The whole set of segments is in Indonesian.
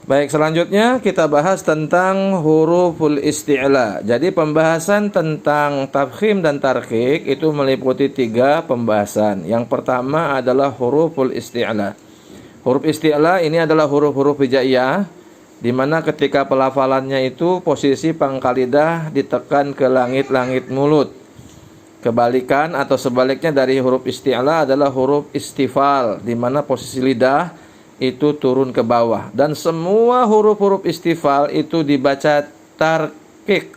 Baik, selanjutnya kita bahas tentang huruful isti'la. Jadi pembahasan tentang tafkhim dan tarqiq itu meliputi 3 pembahasan. Yang pertama adalah huruful isti'la. Huruf isti'la ini adalah huruf-huruf hijaiyah, di mana ketika pelafalannya itu posisi pangkal lidah ditekan ke langit-langit mulut. Kebalikan atau sebaliknya dari huruf isti'la adalah huruf istifal, di mana posisi lidah itu turun ke bawah. Dan semua huruf-huruf istifal itu dibaca tarqiq.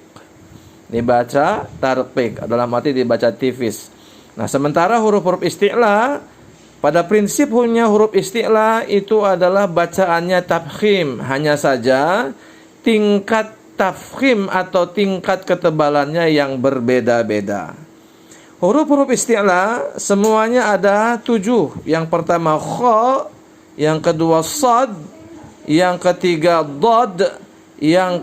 Dibaca tarqiq, dalam arti dibaca tipis. Nah, sementara huruf-huruf isti'la, pada prinsipnya huruf isti'la itu adalah bacaannya tafkhim. Hanya saja tingkat tafkhim atau tingkat ketebalannya yang berbeda-beda. Huruf-huruf isti'la semuanya ada 7. Yang pertama kha, yang kedua sad, yang ketiga dad, yang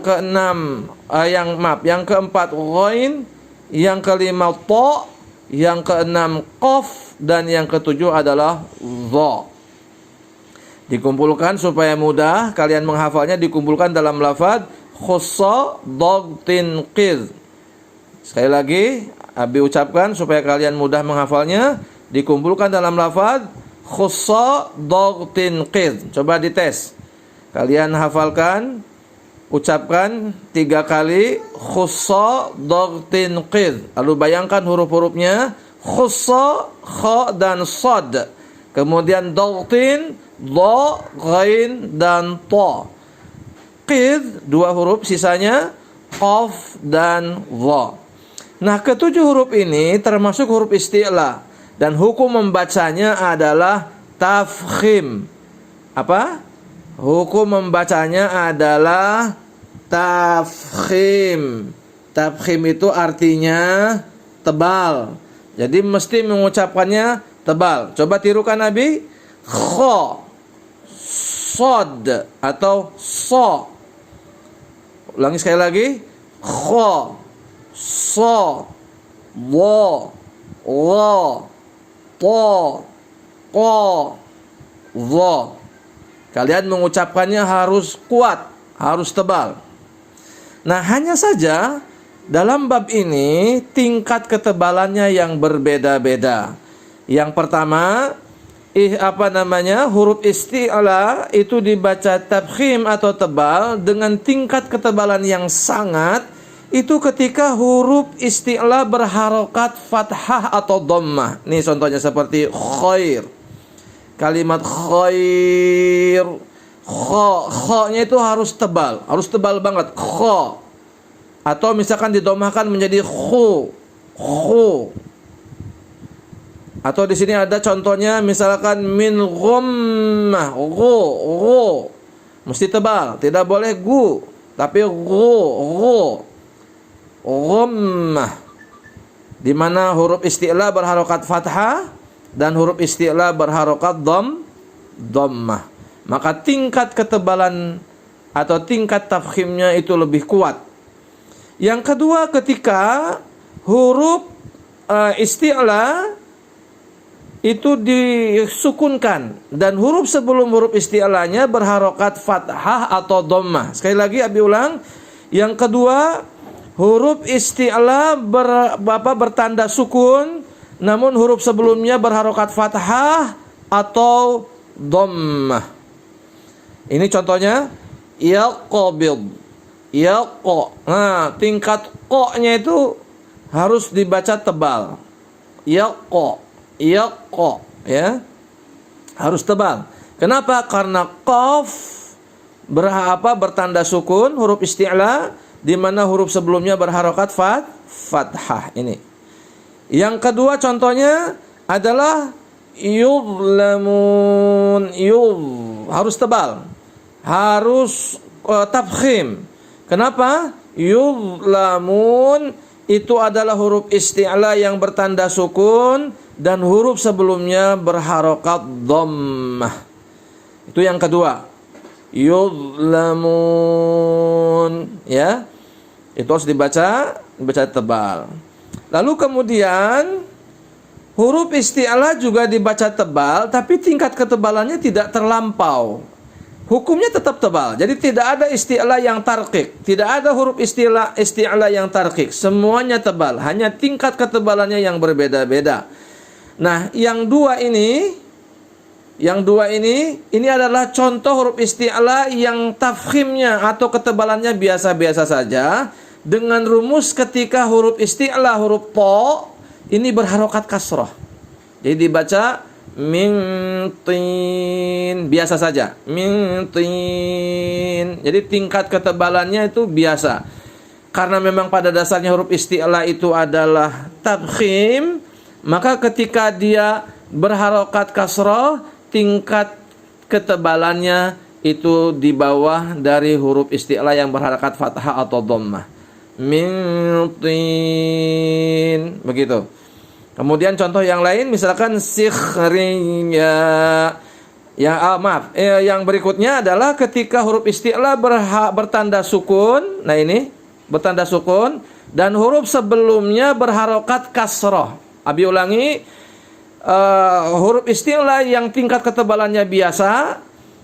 keempat ghain, yang kelima ta, yang keenam qaf, dan yang ketujuh adalah dha. Dikumpulkan supaya mudah kalian menghafalnya, dikumpulkan dalam lafaz khussa dagtin qiz. Sekali lagi Abi ucapkan supaya kalian mudah menghafalnya, dikumpulkan dalam lafaz khussa dagtin qiz. Coba dites. Kalian hafalkan, ucapkan 3 kali khussa dagtin qiz. Lalu bayangkan huruf-hurufnya khussa, kha dan sad. Kemudian dagtin, dha, ghain dan ta. Qiz 2 huruf, sisanya qaf dan dha. Nah, ke-7 huruf ini termasuk huruf isti'la. Dan hukum membacanya adalah tafkhim. Apa? Hukum membacanya adalah tafkhim. Tafkhim itu artinya tebal. Jadi mesti mengucapkannya tebal. Coba tirukan Nabi. Kha, sad atau sa. Ulangi sekali lagi. Kha, sa, wa, la, ta, qa, dha. Kalian mengucapkannya harus kuat, harus tebal. Nah, hanya saja dalam bab ini tingkat ketebalannya yang berbeda-beda. Yang pertama, huruf isti'la itu dibaca tafkhim atau tebal dengan tingkat ketebalan yang sangat. Itu ketika huruf isti'la berharokat fathah atau dhammah. Nih contohnya seperti khair. Kalimat khair, kha-nya itu harus tebal banget, kha. Atau misalkan didomahkan menjadi khu. Atau di sini ada contohnya misalkan min ghammah, ghu. Mesti tebal, tidak boleh gu, tapi ghu. Ghammah, di mana huruf isti'la berharokat fathah dan huruf isti'la berharokat dhammah. Maka tingkat ketebalan atau tingkat tafkhimnya itu lebih kuat. Yang kedua, ketika huruf isti'la itu disukunkan dan huruf sebelum huruf isti'lanya berharokat fathah atau dhammah. Sekali lagi Abi ulang. Yang kedua, huruf isti'la bertanda sukun, namun huruf sebelumnya berharokat fathah atau dhammah. Ini contohnya yaqbid, yaqa. Nah, tingkat qa-nya itu harus dibaca tebal. Yaqa, ya. Harus tebal. Kenapa? Karena qaf bertanda sukun, huruf isti'la, di mana huruf sebelumnya berharokat fathah ini. Yang kedua contohnya adalah yuzlamun, harus tebal, harus tafkhim. Kenapa? Yuzlamun itu adalah huruf isti'la yang bertanda sukun dan huruf sebelumnya berharokat dhammah. Itu yang kedua. Yuzlamun, ya. Itu harus dibaca tebal. Lalu kemudian huruf isti'la juga dibaca tebal, tapi tingkat ketebalannya tidak terlampau. hukumnya tetap tebal. Jadi tidak ada isti'la yang tarqiq, tidak ada huruf isti'la yang tarqiq. Semuanya tebal, hanya tingkat ketebalannya yang berbeda-beda. Nah, yang dua ini adalah contoh huruf isti'la yang tafkhimnya atau ketebalannya biasa-biasa saja, dengan rumus ketika huruf isti'la, huruf ta ini berharokat kasrah. Jadi dibaca min tin, biasa saja, min tin. Jadi tingkat ketebalannya itu biasa. Karena memang pada dasarnya huruf isti'la itu adalah tafkhim, maka ketika dia berharokat kasrah, tingkat ketebalannya itu di bawah dari huruf isti'la yang berharokat fathah atau dhammah. Min tin, begitu. Kemudian contoh yang lain misalkan sikhriya. Yang berikutnya adalah ketika huruf isti'la bertanda sukun. Nah, ini bertanda sukun dan huruf sebelumnya berharokat kasroh. Abi ulangi, huruf isti'la yang tingkat ketebalannya biasa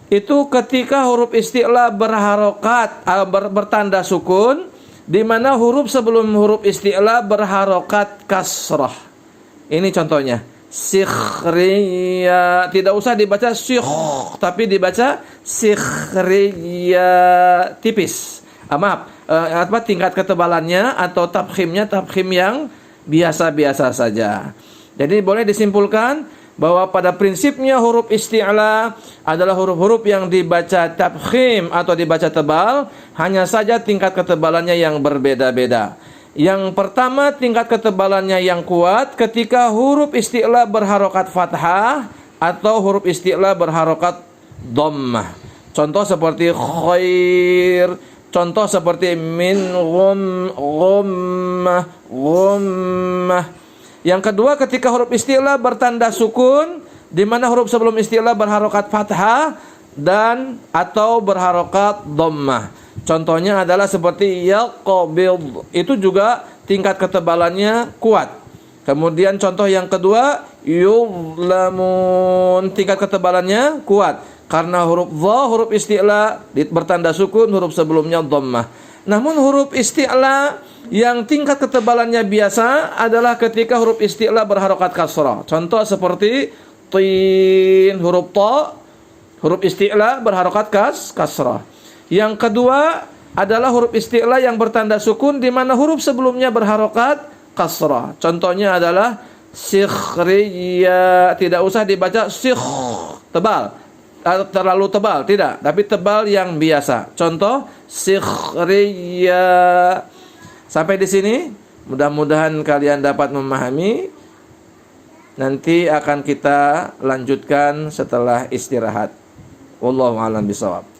itu ketika huruf isti'la berharokat bertanda sukun, di mana huruf sebelum huruf isti'la berharokat kasroh. Ini contohnya. Sikhriya, tidak usah dibaca sikh, tapi dibaca sikhriya, tipis. Tingkat ketebalannya atau tafkhimnya tafkhim yang biasa-biasa saja. Jadi boleh disimpulkan bahwa pada prinsipnya huruf isti'la adalah huruf-huruf yang dibaca tafkhim atau dibaca tebal, hanya saja tingkat ketebalannya yang berbeda-beda. Yang pertama, tingkat ketebalannya yang kuat ketika huruf isti'la berharokat fathah atau huruf isti'la berharokat dhammah. Contoh seperti khair, contoh seperti min, ghammah. Yang kedua, ketika huruf isti'la bertanda sukun, di mana huruf sebelum isti'la berharokat fathah dan atau berharokat dhammah. Contohnya adalah seperti yaqbid, itu juga tingkat ketebalannya kuat. Kemudian contoh yang kedua, yuzlamun, tingkat ketebalannya kuat karena huruf dha, huruf isti'la bertanda sukun, huruf sebelumnya dhammah. Namun huruf isti'la yang tingkat ketebalannya biasa adalah ketika huruf isti'la berharokat kasrah. Contoh seperti tin, huruf ta, huruf isti'la berharokat kasrah. Yang kedua adalah huruf isti'la yang bertanda sukun, di mana huruf sebelumnya berharokat kasrah. Contohnya adalah sikhriya, tidak usah dibaca sikh tebal, terlalu tebal, tidak, tapi tebal yang biasa. Contoh sikhriya. Sampai di sini, mudah-mudahan kalian dapat memahami. Nanti akan kita lanjutkan setelah istirahat. Wallahu a'lam bishawab.